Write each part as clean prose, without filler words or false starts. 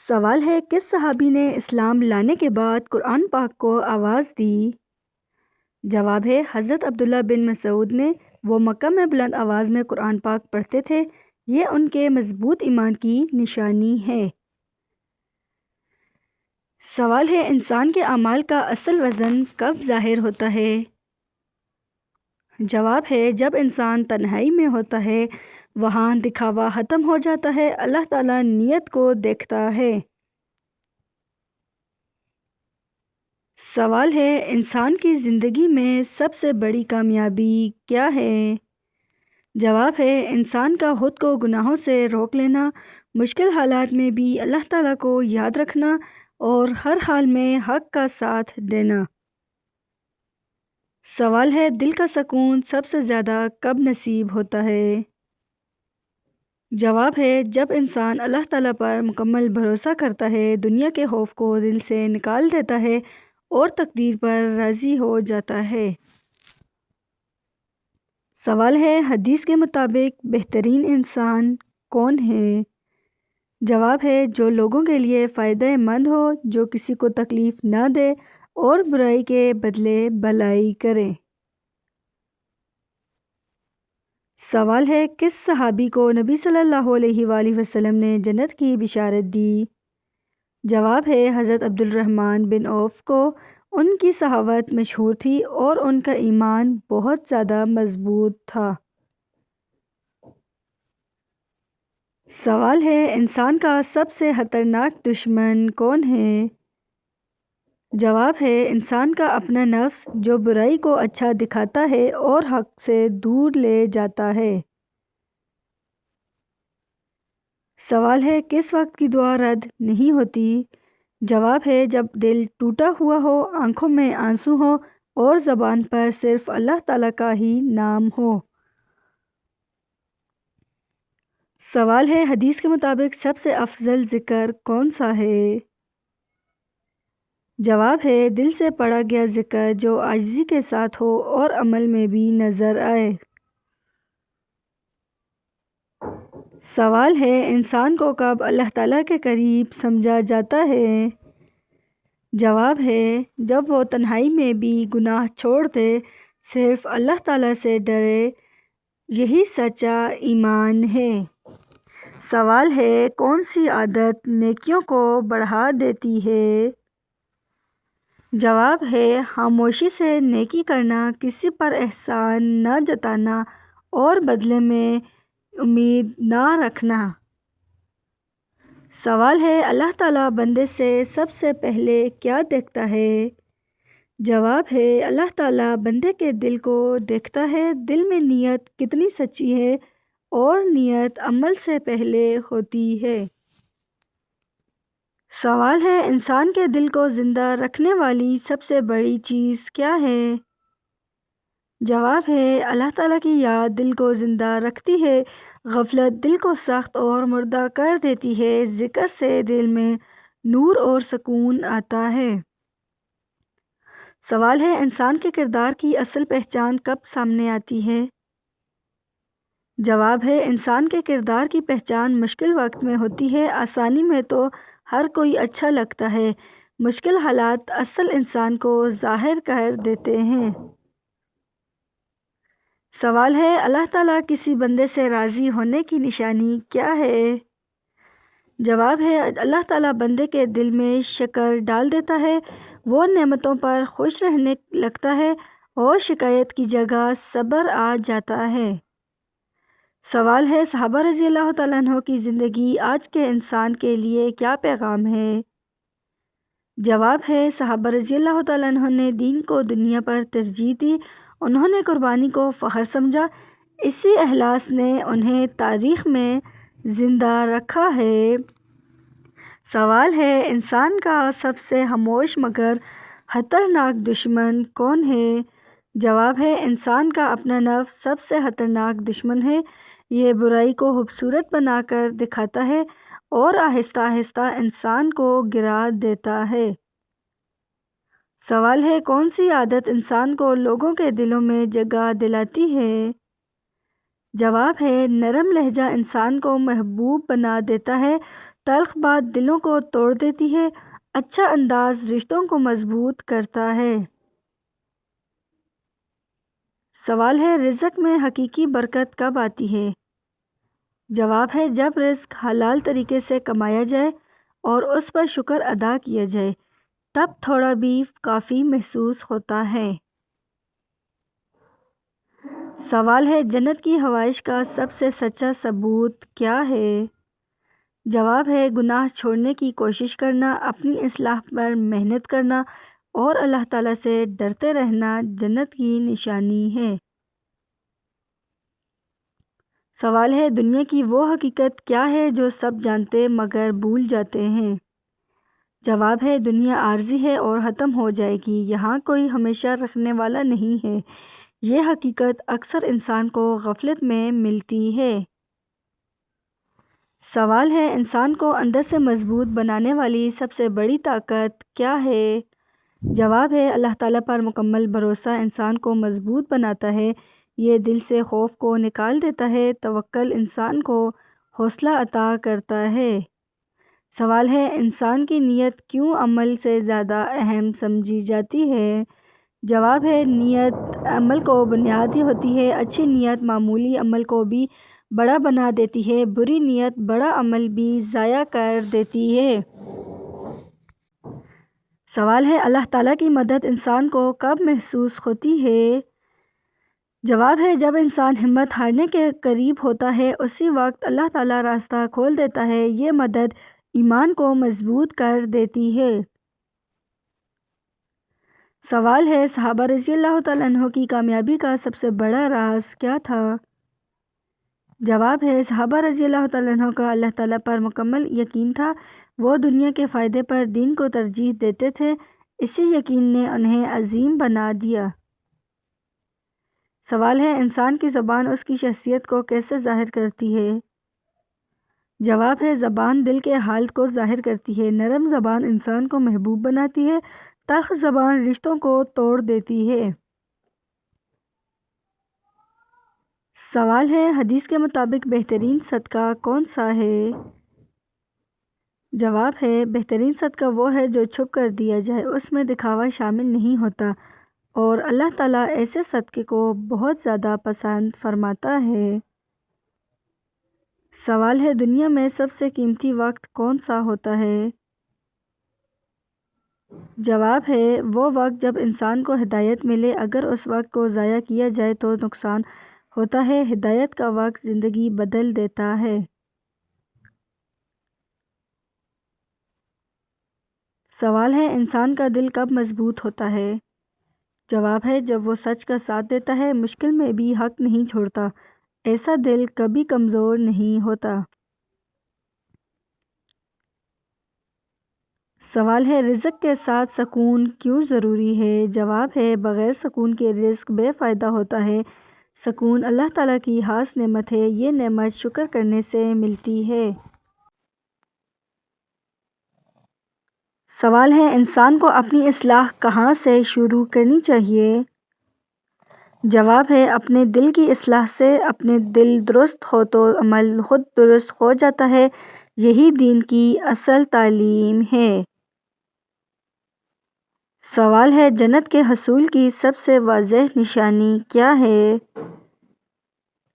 سوال ہے کس صحابی نے اسلام لانے کے بعد قرآن پاک کو آواز دی؟ جواب ہے حضرت عبداللہ بن مسعود نے۔ وہ مکہ میں بلند آواز میں قرآن پاک پڑھتے تھے، یہ ان کے مضبوط ایمان کی نشانی ہے۔ سوال ہے انسان کے اعمال کا اصل وزن کب ظاہر ہوتا ہے؟ جواب ہے جب انسان تنہائی میں ہوتا ہے، وہاں دکھاوا ختم ہو جاتا ہے، اللہ تعالیٰ نیت کو دیکھتا ہے۔ سوال ہے انسان کی زندگی میں سب سے بڑی کامیابی کیا ہے؟ جواب ہے انسان کا خود کو گناہوں سے روک لینا، مشکل حالات میں بھی اللہ تعالیٰ کو یاد رکھنا اور ہر حال میں حق کا ساتھ دینا۔ سوال ہے دل کا سکون سب سے زیادہ کب نصیب ہوتا ہے؟ جواب ہے جب انسان اللہ تعالیٰ پر مکمل بھروسہ کرتا ہے، دنیا کے خوف کو دل سے نکال دیتا ہے اور تقدیر پر راضی ہو جاتا ہے۔ سوال ہے حدیث کے مطابق بہترین انسان کون ہے؟ جواب ہے جو لوگوں کے لیے فائدہ مند ہو، جو کسی کو تکلیف نہ دے اور برائی کے بدلے بھلائی کرے۔ سوال ہے کس صحابی کو نبی صلی اللہ علیہ وآلہ وسلم نے جنت کی بشارت دی؟ جواب ہے حضرت عبد الرحمن بن عوف کو۔ ان کی صحابت مشہور تھی اور ان کا ایمان بہت زیادہ مضبوط تھا۔ سوال ہے انسان کا سب سے خطرناک دشمن کون ہے؟ جواب ہے انسان کا اپنا نفس، جو برائی کو اچھا دکھاتا ہے اور حق سے دور لے جاتا ہے۔ سوال ہے کس وقت کی دعا رد نہیں ہوتی؟ جواب ہے جب دل ٹوٹا ہوا ہو، آنکھوں میں آنسو ہو اور زبان پر صرف اللہ تعالیٰ کا ہی نام ہو۔ سوال ہے حدیث کے مطابق سب سے افضل ذکر کون سا ہے؟ جواب ہے دل سے پڑھا گیا ذکر جو عاجزی کے ساتھ ہو اور عمل میں بھی نظر آئے۔ سوال ہے انسان کو کب اللہ تعالیٰ کے قریب سمجھا جاتا ہے؟ جواب ہے جب وہ تنہائی میں بھی گناہ چھوڑ دے، صرف اللہ تعالیٰ سے ڈرے، یہی سچا ایمان ہے۔ سوال ہے کون سی عادت نیکیوں کو بڑھا دیتی ہے؟ جواب ہے خاموشی سے نیکی کرنا، کسی پر احسان نہ جتانا اور بدلے میں امید نہ رکھنا۔ سوال ہے اللہ تعالیٰ بندے سے سب سے پہلے کیا دیکھتا ہے؟ جواب ہے اللہ تعالیٰ بندے کے دل کو دیکھتا ہے، دل میں نیت کتنی سچی ہے، اور نیت عمل سے پہلے ہوتی ہے۔ سوال ہے انسان کے دل کو زندہ رکھنے والی سب سے بڑی چیز کیا ہے؟ جواب ہے اللہ تعالیٰ کی یاد دل کو زندہ رکھتی ہے، غفلت دل کو سخت اور مردہ کر دیتی ہے، ذکر سے دل میں نور اور سکون آتا ہے۔ سوال ہے انسان کے کردار کی اصل پہچان کب سامنے آتی ہے؟ جواب ہے انسان کے کردار کی پہچان مشکل وقت میں ہوتی ہے، آسانی میں تو ہر کوئی اچھا لگتا ہے، مشکل حالات اصل انسان کو ظاہر کر دیتے ہیں۔ سوال ہے اللہ تعالیٰ کسی بندے سے راضی ہونے کی نشانی کیا ہے؟ جواب ہے اللہ تعالیٰ بندے کے دل میں شکر ڈال دیتا ہے، وہ نعمتوں پر خوش رہنے لگتا ہے اور شکایت کی جگہ صبر آ جاتا ہے۔ سوال ہے صحابہ رضی اللہ تعالیٰ عنہ کی زندگی آج کے انسان کے لیے کیا پیغام ہے؟ جواب ہے صحابہ رضی اللہ تعالیٰ عنہ نے دین کو دنیا پر ترجیح دی، انہوں نے قربانی کو فخر سمجھا، اسی اخلاص نے انہیں تاریخ میں زندہ رکھا ہے۔ سوال ہے انسان کا سب سے خاموش مگر خطرناک دشمن کون ہے؟ جواب ہے انسان کا اپنا نفس سب سے خطرناک دشمن ہے، یہ برائی کو خوبصورت بنا کر دکھاتا ہے اور آہستہ آہستہ انسان کو گرا دیتا ہے۔ سوال ہے کون سی عادت انسان کو لوگوں کے دلوں میں جگہ دلاتی ہے؟ جواب ہے نرم لہجہ انسان کو محبوب بنا دیتا ہے، تلخ بات دلوں کو توڑ دیتی ہے، اچھا انداز رشتوں کو مضبوط کرتا ہے۔ سوال ہے، رزق میں حقیقی برکت کب آتی ہے؟ جواب ہے، جب رزق حلال طریقے سے کمایا جائے اور اس پر شکر ادا کیا جائے، تب تھوڑا بھی کافی محسوس ہوتا ہے۔ سوال ہے، جنت کی خواہش کا سب سے سچا ثبوت کیا ہے؟ جواب ہے، گناہ چھوڑنے کی کوشش کرنا، اپنی اصلاح پر محنت کرنا اور اللہ تعالیٰ سے ڈرتے رہنا جنت کی نشانی ہے۔ سوال ہے، دنیا کی وہ حقیقت کیا ہے جو سب جانتے مگر بھول جاتے ہیں؟ جواب ہے، دنیا عارضی ہے اور ختم ہو جائے گی، یہاں کوئی ہمیشہ رکھنے والا نہیں ہے۔ یہ حقیقت اکثر انسان کو غفلت میں ملتی ہے۔ سوال ہے، انسان کو اندر سے مضبوط بنانے والی سب سے بڑی طاقت کیا ہے؟ جواب ہے، اللہ تعالیٰ پر مکمل بھروسہ انسان کو مضبوط بناتا ہے۔ یہ دل سے خوف کو نکال دیتا ہے، توکل انسان کو حوصلہ عطا کرتا ہے۔ سوال ہے، انسان کی نیت کیوں عمل سے زیادہ اہم سمجھی جاتی ہے؟ جواب ہے، نیت عمل کو بنیادی ہوتی ہے۔ اچھی نیت معمولی عمل کو بھی بڑا بنا دیتی ہے، بری نیت بڑا عمل بھی ضائع کر دیتی ہے۔ سوال ہے، اللہ تعالیٰ کی مدد انسان کو کب محسوس ہوتی ہے؟ جواب ہے، جب انسان ہمت ہارنے کے قریب ہوتا ہے، اسی وقت اللہ تعالیٰ راستہ کھول دیتا ہے۔ یہ مدد ایمان کو مضبوط کر دیتی ہے۔ سوال ہے، صحابہ رضی اللہ تعالیٰ عنہ کی کامیابی کا سب سے بڑا راز کیا تھا؟ جواب ہے، صحابہ رضی اللہ تعالیٰ عنہ کا اللہ تعالیٰ پر مکمل یقین تھا۔ وہ دنیا کے فائدے پر دین کو ترجیح دیتے تھے، اسی یقین نے انہیں عظیم بنا دیا۔ سوال ہے، انسان کی زبان اس کی شخصیت کو کیسے ظاہر کرتی ہے؟ جواب ہے، زبان دل کے حال کو ظاہر کرتی ہے۔ نرم زبان انسان کو محبوب بناتی ہے، تلخ زبان رشتوں کو توڑ دیتی ہے۔ سوال ہے، حدیث کے مطابق بہترین صدقہ کون سا ہے؟ جواب ہے، بہترین صدقہ وہ ہے جو چھپ کر دیا جائے، اس میں دکھاوا شامل نہیں ہوتا، اور اللہ تعالیٰ ایسے صدقے کو بہت زیادہ پسند فرماتا ہے۔ سوال ہے، دنیا میں سب سے قیمتی وقت کون سا ہوتا ہے؟ جواب ہے، وہ وقت جب انسان کو ہدایت ملے، اگر اس وقت کو ضائع کیا جائے تو نقصان ہوتا ہے۔ ہدایت کا وقت زندگی بدل دیتا ہے۔ سوال ہے، انسان کا دل کب مضبوط ہوتا ہے؟ جواب ہے، جب وہ سچ کا ساتھ دیتا ہے، مشکل میں بھی حق نہیں چھوڑتا، ایسا دل کبھی کمزور نہیں ہوتا۔ سوال ہے، رزق کے ساتھ سکون کیوں ضروری ہے؟ جواب ہے، بغیر سکون کے رزق بے فائدہ ہوتا ہے۔ سکون اللہ تعالیٰ کی خاص نعمت ہے، یہ نعمت شکر کرنے سے ملتی ہے۔ سوال ہے، انسان کو اپنی اصلاح کہاں سے شروع کرنی چاہیے؟ جواب ہے، اپنے دل کی اصلاح سے۔ اپنے دل درست ہو تو عمل خود درست ہو جاتا ہے، یہی دین کی اصل تعلیم ہے۔ سوال ہے، جنت کے حصول کی سب سے واضح نشانی کیا ہے؟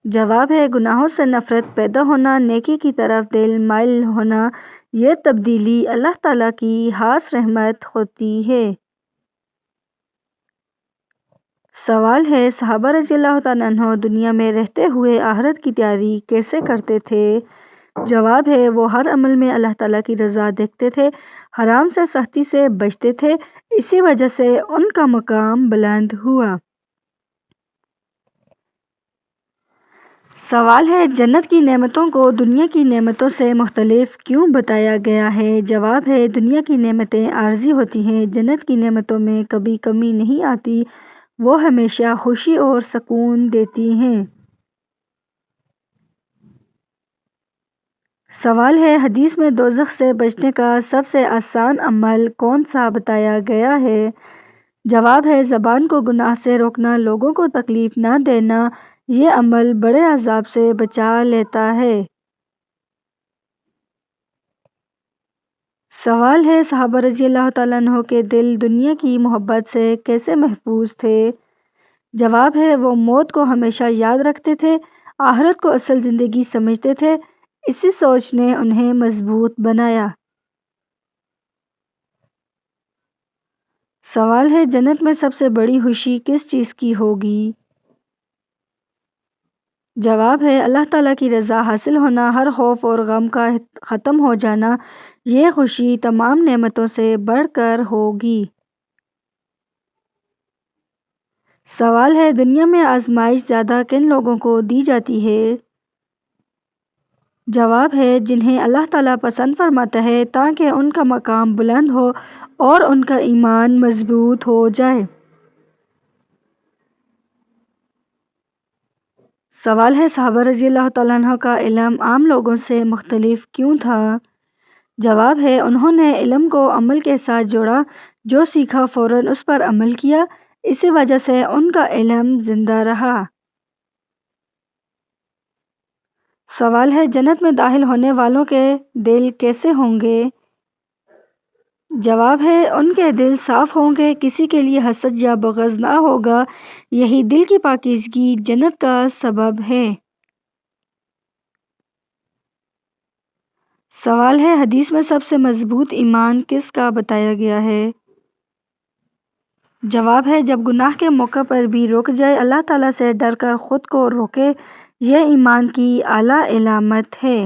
جواب ہے، گناہوں سے نفرت پیدا ہونا، نیکی کی طرف دل مائل ہونا، یہ تبدیلی اللہ تعالیٰ کی خاص رحمت ہوتی ہے۔ سوال ہے، صحابہ رضی اللہ تعالیٰ عنہ دنیا میں رہتے ہوئے آخرت کی تیاری کیسے کرتے تھے؟ جواب ہے، وہ ہر عمل میں اللہ تعالیٰ کی رضا دیکھتے تھے، حرام سے سختی سے بچتے تھے، اسی وجہ سے ان کا مقام بلند ہوا۔ سوال ہے، جنت کی نعمتوں کو دنیا کی نعمتوں سے مختلف کیوں بتایا گیا ہے؟ جواب ہے، دنیا کی نعمتیں عارضی ہوتی ہیں، جنت کی نعمتوں میں کبھی کمی نہیں آتی، وہ ہمیشہ خوشی اور سکون دیتی ہیں۔ سوال ہے، حدیث میں دوزخ سے بچنے کا سب سے آسان عمل کون سا بتایا گیا ہے؟ جواب ہے، زبان کو گناہ سے روکنا، لوگوں کو تکلیف نہ دینا، یہ عمل بڑے عذاب سے بچا لیتا ہے۔ سوال ہے صحابہ رضی اللہ تعالیٰ عنہ کے دل دنیا کی محبت سے کیسے محفوظ تھے؟ جواب ہے وہ موت کو ہمیشہ یاد رکھتے تھے، آخرت کو اصل زندگی سمجھتے تھے، اسی سوچ نے انہیں مضبوط بنایا۔ سوال ہے جنت میں سب سے بڑی خوشی کس چیز کی ہوگی؟ جواب ہے اللہ تعالیٰ کی رضا حاصل ہونا، ہر خوف اور غم کا ختم ہو جانا، یہ خوشی تمام نعمتوں سے بڑھ کر ہوگی۔ سوال ہے دنیا میں آزمائش زیادہ کن لوگوں کو دی جاتی ہے؟ جواب ہے جنہیں اللہ تعالیٰ پسند فرماتا ہے تاکہ ان کا مقام بلند ہو اور ان کا ایمان مضبوط ہو جائے۔ سوال ہے صحابہ رضی اللہ تعالیٰ عنہ کا علم عام لوگوں سے مختلف کیوں تھا؟ جواب ہے انہوں نے علم کو عمل کے ساتھ جوڑا، جو سیکھا فوراً اس پر عمل کیا، اسی وجہ سے ان کا علم زندہ رہا۔ سوال ہے جنت میں داخل ہونے والوں کے دل کیسے ہوں گے؟ جواب ہے ان کے دل صاف ہوں گے، کسی کے لیے حسد یا بغض نہ ہوگا، یہی دل کی پاکیزگی جنت کا سبب ہے۔ سوال ہے حدیث میں سب سے مضبوط ایمان کس کا بتایا گیا ہے؟ جواب ہے جب گناہ کے موقع پر بھی رک جائے، اللہ تعالیٰ سے ڈر کر خود کو روکے، یہ ایمان کی اعلیٰ علامت ہے۔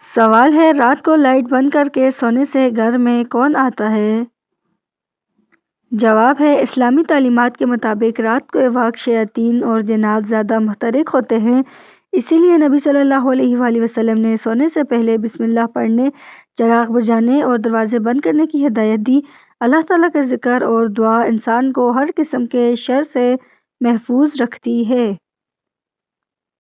سوال ہے رات کو لائٹ بند کر کے سونے سے گھر میں کون آتا ہے؟ جواب ہے اسلامی تعلیمات کے مطابق رات کے وقت شیاطین اور جنات زیادہ متحرک ہوتے ہیں، اسی لیے نبی صلی اللہ علیہ وآلہ وسلم نے سونے سے پہلے بسم اللہ پڑھنے، چراغ بجھانے اور دروازے بند کرنے کی ہدایت دی۔ اللہ تعالیٰ کا ذکر اور دعا انسان کو ہر قسم کے شر سے محفوظ رکھتی ہے۔